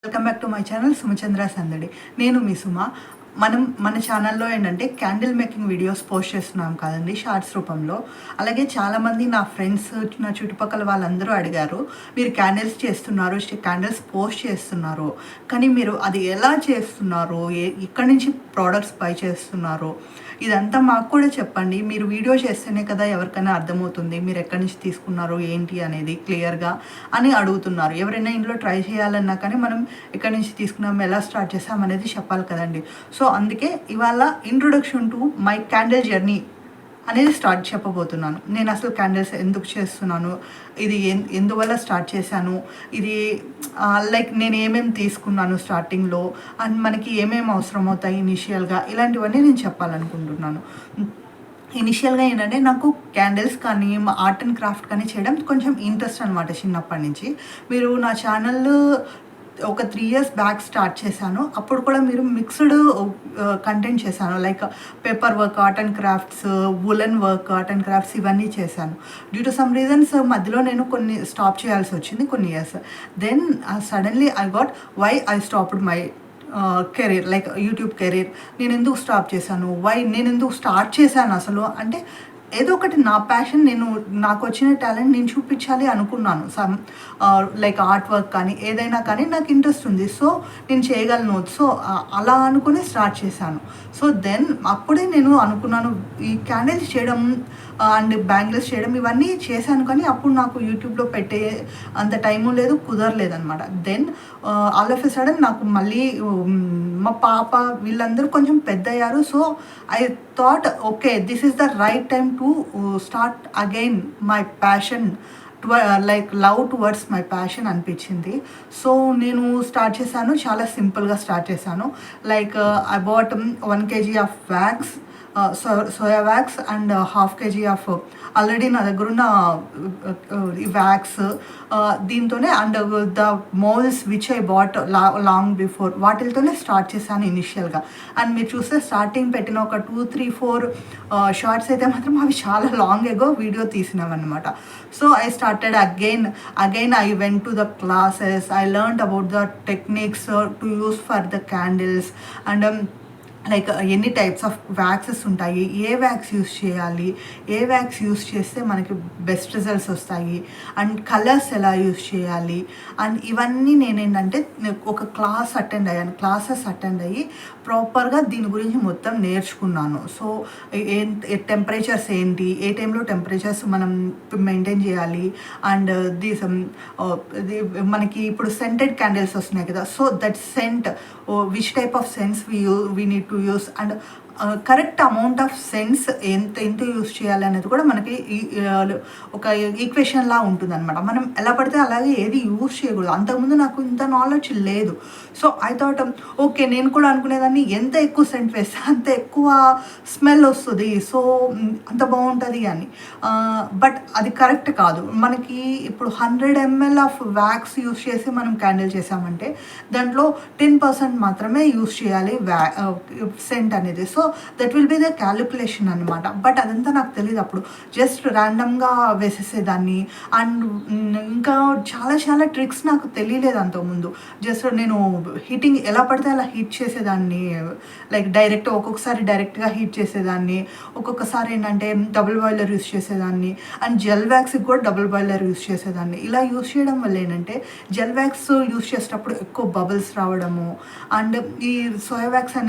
Welcome back to my channel Sumachandra Sandadi. నేను మీ సుమ. మన ఛానల్లో ఏంటంటే క్యాండిల్ మేకింగ్ వీడియోస్ పోస్ట్ చేస్తున్నాం కదండి, షార్ట్స్ రూపంలో. అలాగే చాలామంది నా ఫ్రెండ్స్, నా చుట్టుపక్కల వాళ్ళందరూ అడిగారు, మీరు క్యాండిల్స్ చేస్తున్నారు, క్యాండిల్స్ పోస్ట్ చేస్తున్నారు, కానీ మీరు అది ఎలా చేస్తున్నారు, ఎక్కడి నుంచి ప్రోడక్ట్స్ బై చేస్తున్నారు, ఇదంతా మాకు కూడా చెప్పండి. మీరు వీడియో చేస్తేనే కదా ఎవరికైనా అర్థమవుతుంది మీరు ఎక్కడి నుంచి తీసుకున్నారు ఏంటి అనేది క్లియర్గా అని అడుగుతున్నారు. ఎవరైనా ఇంట్లో ట్రై చేయాలన్నా కానీ మనం ఎక్కడి నుంచి తీసుకున్నాం, ఎలా స్టార్ట్ చేసాం అనేది చెప్పాలి కదండి. సో అందుకే ఇవాళ introduction to my candle journey అనేది చెప్పబోతున్నాను. నేను అసలు క్యాండిల్స్ ఎందుకు చేస్తున్నాను, ఇది ఎందువల్ల స్టార్ట్ చేశాను, ఇది లైక్ నేను ఏమేమి తీసుకున్నాను స్టార్టింగ్లో, అండ్ మనకి ఏమేమి అవసరం అవుతాయి ఇనిషియల్గా, ఇలాంటివన్నీ నేను చెప్పాలనుకుంటున్నాను. ఇనిషియల్గా ఏంటంటే నాకు క్యాండిల్స్ కానీ ఆర్ట్ అండ్ క్రాఫ్ట్ కానీ చేయడం కొంచెం ఇంట్రెస్ట్ అనమాట చిన్నప్పటి నుంచి. మీరు నా ఛానల్ ఒక 3 years బ్యాక్ స్టార్ట్ చేశాను. అప్పుడు కూడా మీరు మిక్స్డ్ కంటెంట్ చేశాను, like paper work, art and crafts, woollen work, art and crafts ఇవన్నీ చేశాను. డ్యూ టు సమ్ రీజన్స్ మధ్యలో నేను కొన్ని స్టాప్ చేయాల్సి వచ్చింది కొన్ని years. Then suddenly I got why I stopped my career, like YouTube career. నేను ఎందుకు స్టాప్ చేశాను, నేను ఎందుకు స్టార్ట్ చేశాను అసలు అంటే, ఏదో ఒకటి నా ప్యాషన్, నాకు వచ్చిన టాలెంట్ నేను చూపించాలి అనుకున్నాను. లైక్ ఆర్ట్ వర్క్ కానీ ఏదైనా కానీ నాకు ఇంట్రెస్ట్ ఉంది, సో నేను చేయగలను. సో అలా అనుకుని స్టార్ట్ చేశాను. సో దెన్ అప్పుడే నేను అనుకున్నాను ఈ క్యాండిల్స్ చేయడం అండ్ బ్యాంగిల్స్ చేయడం ఇవన్నీ చేశాను, కానీ అప్పుడు నాకు యూట్యూబ్లో పెట్టే అంత టైము లేదు, కుదరలేదనమాట. Then all of a sudden నాకు మళ్ళీ మా పాప వీళ్ళందరూ కొంచెం పెద్ద అయ్యారు. So I thought okay, this is the right time to start again my passion, like love towards my passion అనిపించింది. సో నేను స్టార్ట్ చేశాను, చాలా సింపుల్గా స్టార్ట్ చేశాను. Like I bought 1 kg of wax, soya wax and 1/2 kg of already నా దగ్గర ఉన్న ఈ వ్యాక్స్, దీంతోనే and the moulds which I bought long before, వాటితోనే స్టార్ట్ చేశాను ఇనిషియల్గా. అండ్ మీరు చూస్తే స్టార్టింగ్ పెట్టిన ఒక 2-3-4 షార్ట్స్ అయితే మాత్రం అవి చాలా లాంగ్ ఎగో వీడియో తీసినవన్నమాట. So I started again I went to the classes, I learned about the techniques to use for the candles and like ఎన్ని టైప్స్ ఆఫ్ వ్యాక్సెస్ ఉంటాయి, ఏ వ్యాక్స్ యూస్ చేయాలి, ఏ వ్యాక్స్ యూస్ చేస్తే మనకి best results వస్తాయి, and colours ఎలా use చేయాలి, and ఇవన్నీ నేనేంటంటే ఒక క్లాసెస్ అటెండ్ అయ్యి ప్రాపర్గా దీని గురించి మొత్తం నేర్చుకున్నాను. సో టెంపరేచర్స్ ఏంటి, ఏ టైంలో టెంపరేచర్స్ మనం మెయింటైన్ చేయాలి, అండ్ మనకి ఇప్పుడు సెంటెడ్ క్యాండిల్స్ వస్తున్నాయి కదా, so that scent which type of scents we need to use, and correct amount of scents ఎంత యూస్ చేయాలి అనేది కూడా మనకి ఒక ఈక్వేషన్లా ఉంటుందన్నమాట. మనం ఎలా పడితే అలాగే ఏది యూస్ చేయకూడదు. అంతకుముందు నాకు ఇంత నాలెడ్జ్ లేదు. సో ఐ థాట్ ఓకే, నేను కూడా అనుకునేదాన్ని ఎంత ఎక్కువ సెంట్ వేస్తే అంత ఎక్కువ స్మెల్ వస్తుంది, సో అంత బాగుంటుంది అని. బట్ అది కరెక్ట్ కాదు. మనకి ఇప్పుడు 100 ml ఆఫ్ వ్యాక్స్ యూస్ చేసి మనం క్యాండిల్ చేసామంటే దాంట్లో 10% మాత్రమే యూస్ చేయాలి సెంట్ అనేది. So that will be the calculation అనమాట. బట్ అదంతా నాకు తెలియదు అప్పుడు, జస్ట్ ర్యాండమ్గా వేసేసేదాన్ని. అండ్ ఇంకా చాలా ట్రిక్స్ నాకు తెలియలేదు అంతకుముందు. జస్ట్ నేను హీటింగ్ ఎలా పడితే అలా హీట్ చేసేదాన్ని, లైక్ ఒక్కొక్కసారి డైరెక్ట్గా హీట్ చేసేదాన్ని, ఒక్కొక్కసారి ఏంటంటే డబుల్ బాయిలర్ యూస్ చేసేదాన్ని, అండ్ జెల్ వ్యాక్స్కి కూడా డబుల్ బాయిలర్ యూస్ చేసేదాన్ని. ఇలా యూస్ చేయడం వల్ల ఏంటంటే జెల్ వ్యాక్స్ యూస్ చేసేటప్పుడు ఎక్కువ బబుల్స్ రావడము, అండ్ ఈ సోయా వ్యాక్స్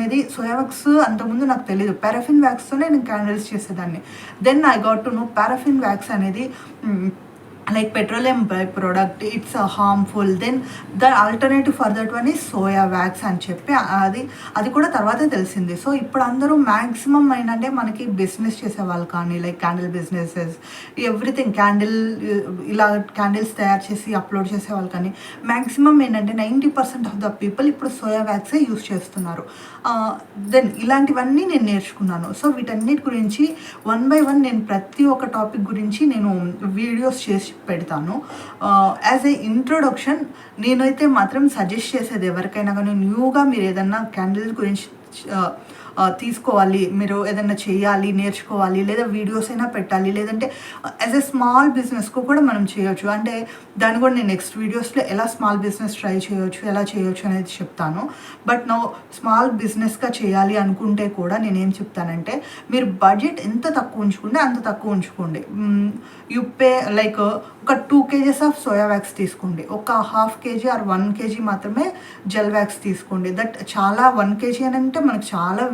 అంతకుముందు నాకు తెలియదు. పారాఫిన్ వ్యాక్స్తోనే నేను క్యాండిల్స్ చేసేదాన్ని. Then I got to know paraffin wax అనేది like petroleum by product, it's harmful. Then the alternative for that one is soya wax అని చెప్పి అది కూడా తర్వాతే తెలిసింది. సో ఇప్పుడు అందరూ మ్యాక్సిమం ఏంటంటే మనకి బిజినెస్ చేసేవాళ్ళు కానీ, లైక్ క్యాండిల్ బిజినెసెస్, ఎవ్రీథింగ్ ఇలా క్యాండిల్స్ తయారు చేసి అప్లోడ్ చేసేవాళ్ళు కానీ మ్యాక్సిమం ఏంటంటే 90% ఆఫ్ ద పీపుల్ ఇప్పుడు సోయా వ్యాక్సే యూస్ చేస్తున్నారు. దెన్ ఇలాంటివన్నీ నేను నేర్చుకున్నాను. సో వీటన్నిటి గురించి 1 by 1 నేను ప్రతి ఒక్క టాపిక్ గురించి నేను వీడియోస్ చేసి పెడతాను. యాజ్ ఏ ఇంట్రొడక్షన్ నేనైతే మాత్రం సజెస్ట్ చేసేది ఎవరికైనా కానీ న్యూగా మీరు ఏదన్నా క్యాండిల్ గురించి తీసుకోవాలి, మీరు ఏదైనా చేయాలి, నేర్చుకోవాలి, లేదా వీడియోస్ అయినా పెట్టాలి, లేదంటే యాజ్ ఎ స్మాల్ బిజినెస్కు కూడా మనం చేయొచ్చు. అంటే దాన్ని కూడా నేను నెక్స్ట్ వీడియోస్లో ఎలా స్మాల్ బిజినెస్ ట్రై చేయొచ్చు, ఎలా చేయొచ్చు అనేది చెప్తాను. బట్ నో స్మాల్ బిజినెస్గా చేయాలి అనుకుంటే కూడా నేనేం చెప్తానంటే, మీరు బడ్జెట్ ఎంత తక్కువ ఉంచుకుంటే అంత తక్కువ ఉంచుకోండి. యూ పే లైక్ ఒక 2 kgs ఆఫ్ సోయా వ్యాక్స్ తీసుకోండి, ఒక 1/2 kg ఆర్ 1 kg మాత్రమే జెల్ వ్యాక్స్ తీసుకోండి. దట్ చాలా 1 kg అని అంటే మనకు చాలా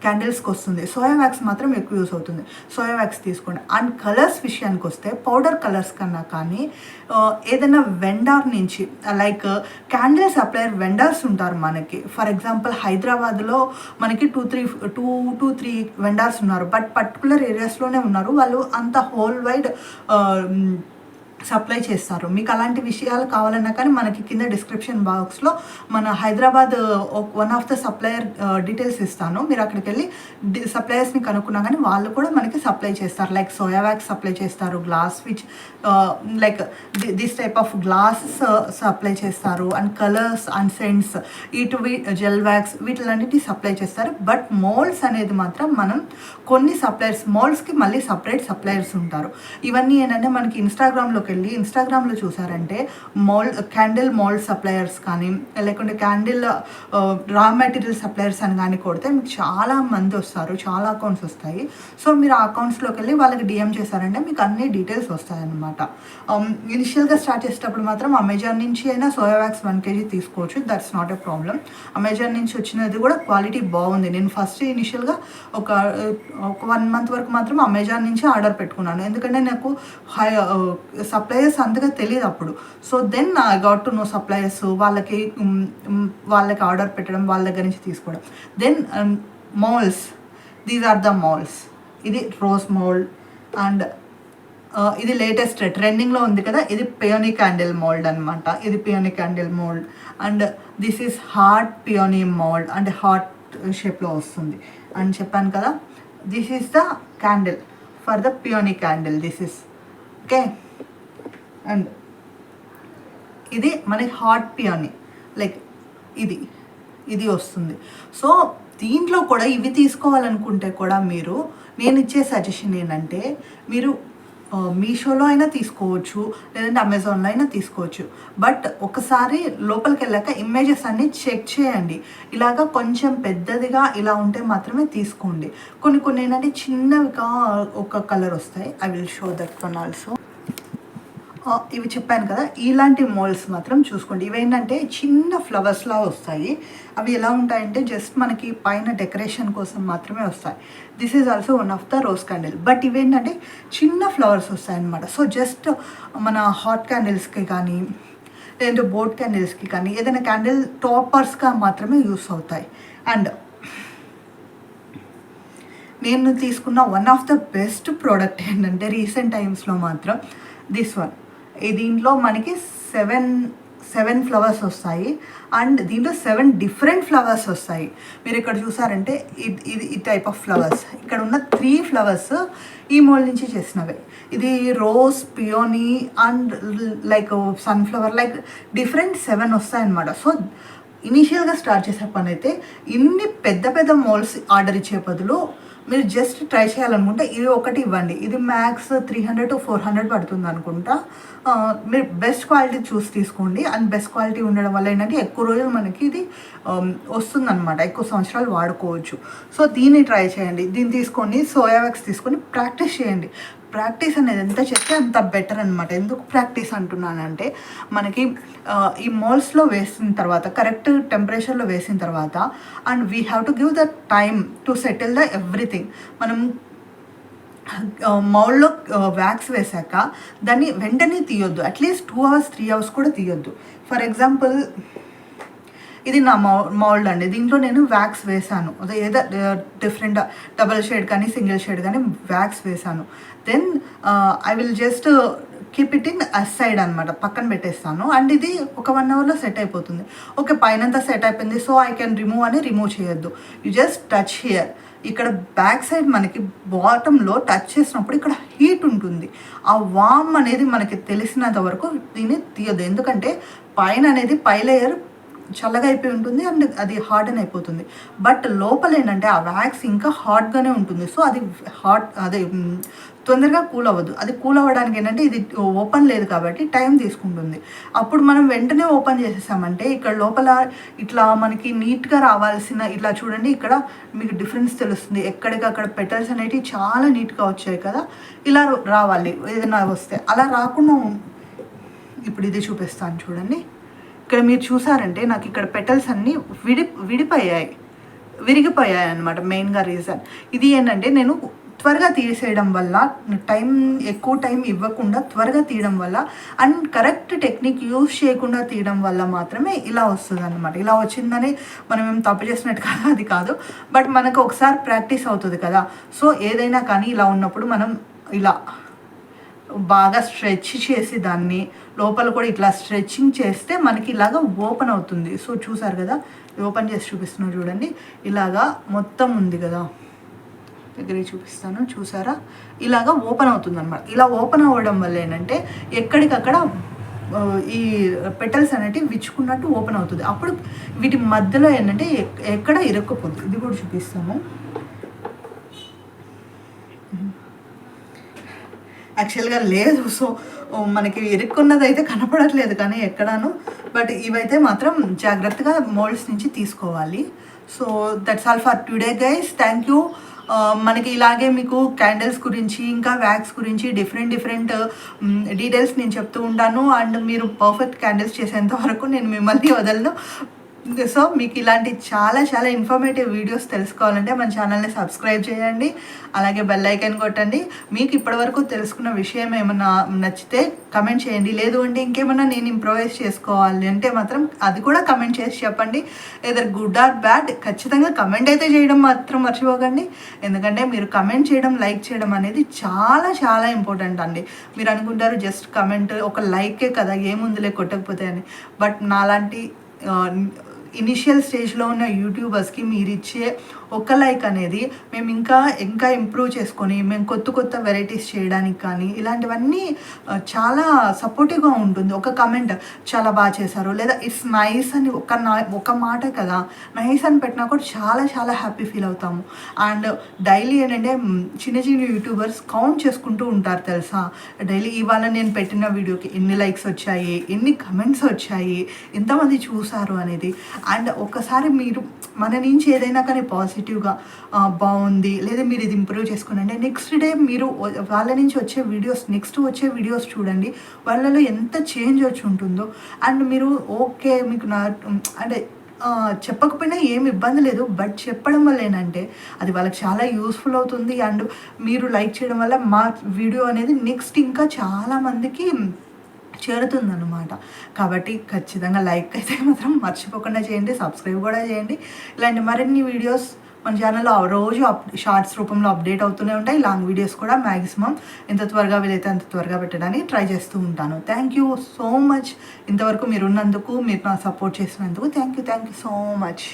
క్యాండిల్స్కి వస్తుంది. సోయా వ్యాక్స్ మాత్రం ఎక్కువ యూస్ అవుతుంది. సోయా వ్యాక్స్ తీసుకోండి. అండ్ కలర్స్ విషయానికి వస్తే పౌడర్ కలర్స్ కన్నా కానీ ఏదైనా వెండార్ నుంచి లైక్ క్యాండిల్ సప్లయర్ వెండర్స్ ఉంటారు మనకి. ఫర్ ఎగ్జాంపుల్ హైదరాబాద్లో మనకి 2-3 వెండర్స్ ఉన్నారు. బట్ పర్టికులర్ ఏరియాస్లోనే ఉన్నారు. వాళ్ళు అంత హోల్ వైడ్ సప్లై చేస్తారు. మీకు అలాంటి విషయాలు కావాలన్నా కానీ మనకి కింద డిస్క్రిప్షన్ బాక్స్లో మన Hyderabad one of the supplier details ఇస్తాను. మీరు అక్కడికి వెళ్ళి సప్లయర్స్ని కనుక్కున్నా కానీ వాళ్ళు కూడా మనకి సప్లై చేస్తారు. లైక్ సోయా వ్యాక్స్ సప్లై చేస్తారు, glass which like this type of glass supply చేస్తారు, and colours and scents gel wax వీటిలన్నిటి సప్లై చేస్తారు. బట్ మోల్డ్స్ అనేది మాత్రం మనం కొన్ని సప్లయర్స్, మోల్డ్స్కి మళ్ళీ సపరేట్ సప్లయర్స్ ఉంటారు. ఇవన్నీ ఏంటంటే మనకి ఇన్స్టాగ్రామ్లోకి వెళ్ళి ఇన్స్టాగ్రామ్లో చూసారంటే క్యాండిల్ మోల్డ్ సప్లయర్స్ కానీ లేకుంటే క్యాండిల్ రా మెటీరియల్ సప్లయర్స్ అని కానీ కొడితే మీకు చాలా మంది వస్తారు, చాలా అకౌంట్స్ వస్తాయి. సో మీరు ఆ అకౌంట్స్లోకి వెళ్ళి వాళ్ళకి డిఎం చేశారంటే మీకు అన్ని డీటెయిల్స్ వస్తాయన్నమాట. ఇనిషియల్గా స్టార్ట్ చేసేటప్పుడు మాత్రం అమెజాన్ నుంచి అయినా సోయా వ్యాక్స్ 1 kg తీసుకోవచ్చు. That's not a problem. Amazon నుంచి వచ్చినది కూడా క్వాలిటీ బాగుంది. నేను ఫస్ట్ ఇనిషియల్గా ఒక 1 month వరకు మాత్రం అమెజాన్ నుంచి ఆర్డర్ పెట్టుకున్నాను. ఎందుకంటే నాకు సప్లయర్స్ అంతగా తెలియదు అప్పుడు. So then I got to know suppliers, వాళ్ళకి ఆర్డర్ పెట్టడం, వాళ్ళ దగ్గర నుంచి తీసుకోవడం. Then moulds, these are the moulds. ఇది రోజ్ మోల్డ్ అండ్ ఇది లేటెస్ట్ ట్రెండింగ్లో ఉంది కదా, ఇది పియోనీ క్యాండిల్ మోల్డ్ అనమాట. ఇది peony candle mould and this is heart peony mould అంటే హార్ట్ షేప్లో వస్తుంది అని చెప్పాను కదా. This is the candle for the peony candle. This is okay. And ఇది మనకి హాట్ పియోనీ లైక్ ఇది వస్తుంది. సో దీంట్లో కూడా ఇవి తీసుకోవాలనుకుంటే కూడా నేను ఇచ్చే సజెషన్ ఏంటంటే మీరు మీషోలో అయినా తీసుకోవచ్చు, లేదంటే అమెజాన్లో అయినా తీసుకోవచ్చు. బట్ ఒకసారి లోపలికి వెళ్ళాక ఇమేజెస్ అన్నీ చెక్ చేయండి. ఇలాగా కొంచెం పెద్దదిగా ఇలా ఉంటే మాత్రమే తీసుకోండి. కొన్ని ఏంటంటే చిన్నవిగా ఒక కలర్ వస్తాయి. I will show that one also. ఇవి చెప్పాను కదా, ఇలాంటి మోల్డ్స్ మాత్రం చూసుకోండి. ఇవేంటంటే చిన్న ఫ్లవర్స్లా వస్తాయి. అవి ఎలా ఉంటాయంటే జస్ట్ మనకి పైన డెకరేషన్ కోసం మాత్రమే వస్తాయి. This is also one of the rose candle. But ఇవేంటంటే చిన్న ఫ్లవర్స్ వస్తాయి అన్నమాట. సో జస్ట్ మన హాట్ క్యాండిల్స్కి కానీ లేదంటే బోట్ క్యాండిల్స్కి కానీ ఏదైనా క్యాండిల్ టాపర్స్గా మాత్రమే యూస్ అవుతాయి. అండ్ నేను తీసుకున్న one of the best product ఏంటంటే రీసెంట్ టైమ్స్లో మాత్రం దిస్ వన్. దీంట్లో మనకి సెవెన్ ఫ్లవర్స్ వస్తాయి అండ్ దీంట్లో 7 డిఫరెంట్ ఫ్లవర్స్ వస్తాయి. మీరు ఇక్కడ చూసారంటే ఈ టైప్ ఆఫ్ ఫ్లవర్స్. ఇక్కడ ఉన్న 3 ఫ్లవర్స్ ఈ మోల్డ్ నుంచి చేసినవే. ఇది rose, peony and like sunflower like different 7 వస్తాయన్నమాట. సో ఇనీషియల్గా స్టార్ట్ చేసే పని అయితే ఇన్ని పెద్ద మోల్డ్స్ ఆర్డర్ ఇచ్చే బదులు మీరు జస్ట్ ట్రై చేయాలనుకుంటే ఇది ఒకటి ఇవ్వండి. ఇది మ్యాక్స్ 300 to 400 పడుతుంది అనుకుంటా. మీరు బెస్ట్ క్వాలిటీ చూసి తీసుకోండి. అండ్ బెస్ట్ క్వాలిటీ ఉండడం వల్ల ఏంటంటే ఎక్కువ రోజులు మనకి ఇది వస్తుందన్నమాట, ఎక్కువ సంవత్సరాలు వాడుకోవచ్చు. సో దీన్ని ట్రై చేయండి. దీన్ని తీసుకొని సోయా వ్యాక్స్ తీసుకొని ప్రాక్టీస్ చేయండి. ప్రాక్టీస్ అనేది ఎంత చేస్తే అంత బెటర్ అనమాట. ఎందుకు ప్రాక్టీస్ అంటున్నానంటే మనకి ఈ మోల్డ్స్లో వేసిన తర్వాత కరెక్ట్ టెంపరేచర్లో వేసిన తర్వాత and we have to give the time to settle the everything. మనం మౌల్డ్లో వ్యాక్స్ వేసాక దాన్ని వెంటనే తీయొద్దు. అట్లీస్ట్ 2 hours 3 hours కూడా తీయొద్దు. ఫర్ ఎగ్జాంపుల్ ఇది నా మౌల్డ్ అండి. దీంట్లో నేను వ్యాక్స్ వేసాను, అదే ఏదో డిఫరెంట్ డబల్ షేడ్ కానీ సింగిల్ షేడ్ కానీ వ్యాక్స్ వేసాను. Then I will just keep it in side అనమాట, పక్కన పెట్టేస్తాను. అండ్ ఇది ఒక 1 hourలో సెట్ అయిపోతుంది. ఓకే, పైనంతా సెట్ అయిపోయింది, సో ఐ కెన్ రిమూవ్ చేయొద్దు. You just touch here. ఇక్కడ బ్యాక్ సైడ్ మనకి బాటంలో టచ్ చేసినప్పుడు ఇక్కడ హీట్ ఉంటుంది. ఆ వామ్ అనేది మనకి తెలిసినంత వరకు దీన్ని తీయద్దు. ఎందుకంటే పైన అనేది పై లేయర్ చల్లగా అయిపోయి ఉంటుంది అండ్ అది హార్డన్ అయిపోతుంది. బట్ లోపల ఏంటంటే ఆ వ్యాక్స్ ఇంకా హాట్‌గానే ఉంటుంది. సో అది అదే తొందరగా కూల్ అవ్వదు. అది కూల్ అవ్వడానికి ఏంటంటే ఇది ఓపెన్ లేదు కాబట్టి టైం తీసుకుంటుంది. అప్పుడు మనం వెంటనే ఓపెన్ చేసేసామంటే ఇక్కడ లోపల ఇట్లా మనకి నీట్‌గా రావాల్సిన ఇట్లా చూడండి ఇక్కడ మీకు డిఫరెన్స్ తెలుస్తుంది. ఎక్కడికక్కడ పెటల్స్ అనేటివి చాలా నీట్‌గా వచ్చాయి కదా! ఇలా రావాలి ఏదైనా వస్తే. అలా రాకుండా ఇప్పుడు ఇది చూపిస్తాను చూడండి. ఇక్కడ మీరు చూసారంటే నాకు ఇక్కడ పెటల్స్ అన్నీ విడిపోయాయి. విరిగిపోయాయి అన్నమాట మెయిన్‌గా రీజన్. ఇది ఏంటంటే నేను త్వరగా తీసేయడం వల్ల, ఎక్కువ టైం ఇవ్వకుండా త్వరగా తీయడం వల్ల అండ్ కరెక్ట్ టెక్నిక్ యూజ్ చేయకుండా తీయడం వల్ల మాత్రమే ఇలా వస్తుందన్నమాట. ఇలా వచ్చిందని మనం ఏం తప్పు చేసినట్టు కాదు, అది కాదు. బట్ మనకు ఒకసారి ప్రాక్టీస్ అవుతుంది కదా! సో ఏదైనా కానీ ఇలా ఉన్నప్పుడు మనం ఇలా బాగా స్ట్రెచ్ చేసి దాన్ని లోపల కూడా ఇట్లా స్ట్రెచ్చింగ్ చేస్తే మనకి ఇలాగా ఓపెన్ అవుతుంది. సో చూసారు కదా, ఓపెన్ చేసి చూపిస్తున్నాను చూడండి. ఇలాగా మొత్తం ఉంది కదా, దగ్గర చూపిస్తాను చూసారా, ఇలాగా ఓపెన్ అవుతుంది అనమాట. ఇలా ఓపెన్ అవ్వడం వల్ల ఏంటంటే ఎక్కడికక్కడ ఈ పెటల్స్ అనేటివి విచ్చుకున్నట్టు ఓపెన్ అవుతుంది. అప్పుడు వీటి మధ్యలో ఏంటంటే ఎక్కడ ఇరుక్కుపోతుంది. ఇది కూడా చూపిస్తాను. యాక్చువల్గా లేదు, సో మనకి ఇరుక్కున్నది అయితే కనపడట్లేదు కానీ ఎక్కడాను. బట్ ఇవైతే మాత్రం జాగ్రత్తగా మోల్డ్స్ నుంచి తీసుకోవాలి. So that's all for today guys. Thank you. మనకి ఇలాగే మీకు క్యాండిల్స్ గురించి ఇంకా వ్యాక్స్ గురించి డిఫరెంట్ డీటెయిల్స్ నేను చెప్తూ ఉంటాను. అండ్ మీరు పర్ఫెక్ట్ క్యాండిల్స్ చేసేంత వరకు నేను మిమ్మల్ని వదలను. సో మీకు ఇలాంటి చాలా ఇన్ఫర్మేటివ్ వీడియోస్ తెలుసుకోవాలంటే మన ఛానల్ని సబ్స్క్రైబ్ చేయండి. అలాగే బెల్ ఐకాన్ కొట్టండి. మీకు ఇప్పటివరకు తెలుసుకున్న విషయం ఏమన్నా నచ్చితే కమెంట్ చేయండి. లేదు అంటే ఇంకేమన్నా నేను ఇంప్రూవైజ్ చేసుకోవాలి అంటే మాత్రం అది కూడా కమెంట్ చేసి చెప్పండి. ఏదర్ గుడ్ ఆర్ బ్యాడ్ ఖచ్చితంగా కమెంట్ అయితే చేయడం మాత్రం మర్చిపోకండి. ఎందుకంటే మీరు కమెంట్ చేయడం, లైక్ చేయడం అనేది చాలా ఇంపార్టెంట్ అండి. మీరు అనుకుంటారు జస్ట్ కమెంట్ ఒక లైకే కదా ఏముందిలే కొట్టకపోతే అని. బట్ నాలాంటి ఇనిషియల్ స్టేజ్లో ఉన్న యూట్యూబర్స్కి మీరు ఇచ్చే ఒక లైక్ అనేది మేము ఇంకా ఇంప్రూవ్ చేసుకొని మేము కొత్త వెరైటీస్ చేయడానికి కానీ ఇలాంటివన్నీ చాలా సపోర్టివ్గా ఉంటుంది. ఒక కమెంట్ చాలా బాగా చేశారు లేదా ఇట్స్ నైస్ అని ఒక మాట కదా, నైస్ అని పెట్టినా కూడా చాలా హ్యాపీ ఫీల్ అవుతాము. అండ్ డైలీ ఏంటంటే చిన్న యూట్యూబర్స్ కౌంట్ చేసుకుంటూ ఉంటారు తెలుసా. డైలీ ఇవాళ నేను పెట్టిన వీడియోకి ఎన్ని లైక్స్ వచ్చాయి, ఎన్ని కమెంట్స్ వచ్చాయి, ఎంతమంది చూసారు అనేది. అండ్ ఒకసారి మీరు మన నుంచి ఏదైనా కానీ పాజిటివ్గా బాగుంది లేదా మీరు ఇది ఇంప్రూవ్ చేసుకోండి, నెక్స్ట్ డే మీరు వాళ్ళ నుంచి వచ్చే నెక్స్ట్ వచ్చే వీడియోస్ చూడండి, వాళ్ళలో ఎంత చేంజ్ వచ్చి ఉంటుందో. అండ్ మీరు ఓకే మీకు అంటే చెప్పకపోయినా ఏమి ఇబ్బంది లేదు, బట్ చెప్పడం వల్ల ఏంటంటే అది వాళ్ళకి చాలా యూస్ఫుల్ అవుతుంది. అండ్ మీరు లైక్ చేయడం వల్ల మా వీడియో అనేది నెక్స్ట్ ఇంకా చాలామందికి చేరుతుందన్నమాట. కాబట్టి ఖచ్చితంగా లైక్ అయితే మాత్రం మర్చిపోకుండా చేయండి, సబ్స్క్రైబ్ కూడా చేయండి. ఇలాంటి మరిన్ని వీడియోస్ మన ఛానల్లో రోజు షార్ట్స్ రూపంలో అప్డేట్ అవుతూనే ఉంటాయి. లాంగ్ వీడియోస్ కూడా మ్యాక్సిమం ఎంత త్వరగా వీలైతే అంత త్వరగా పెట్టడానికి ట్రై చేస్తూ ఉంటాను. Thank you so much. ఇంతవరకు మీరు ఉన్నందుకు, మీరు నాకు సపోర్ట్ చేసినందుకు థ్యాంక్ యూ సో మచ్.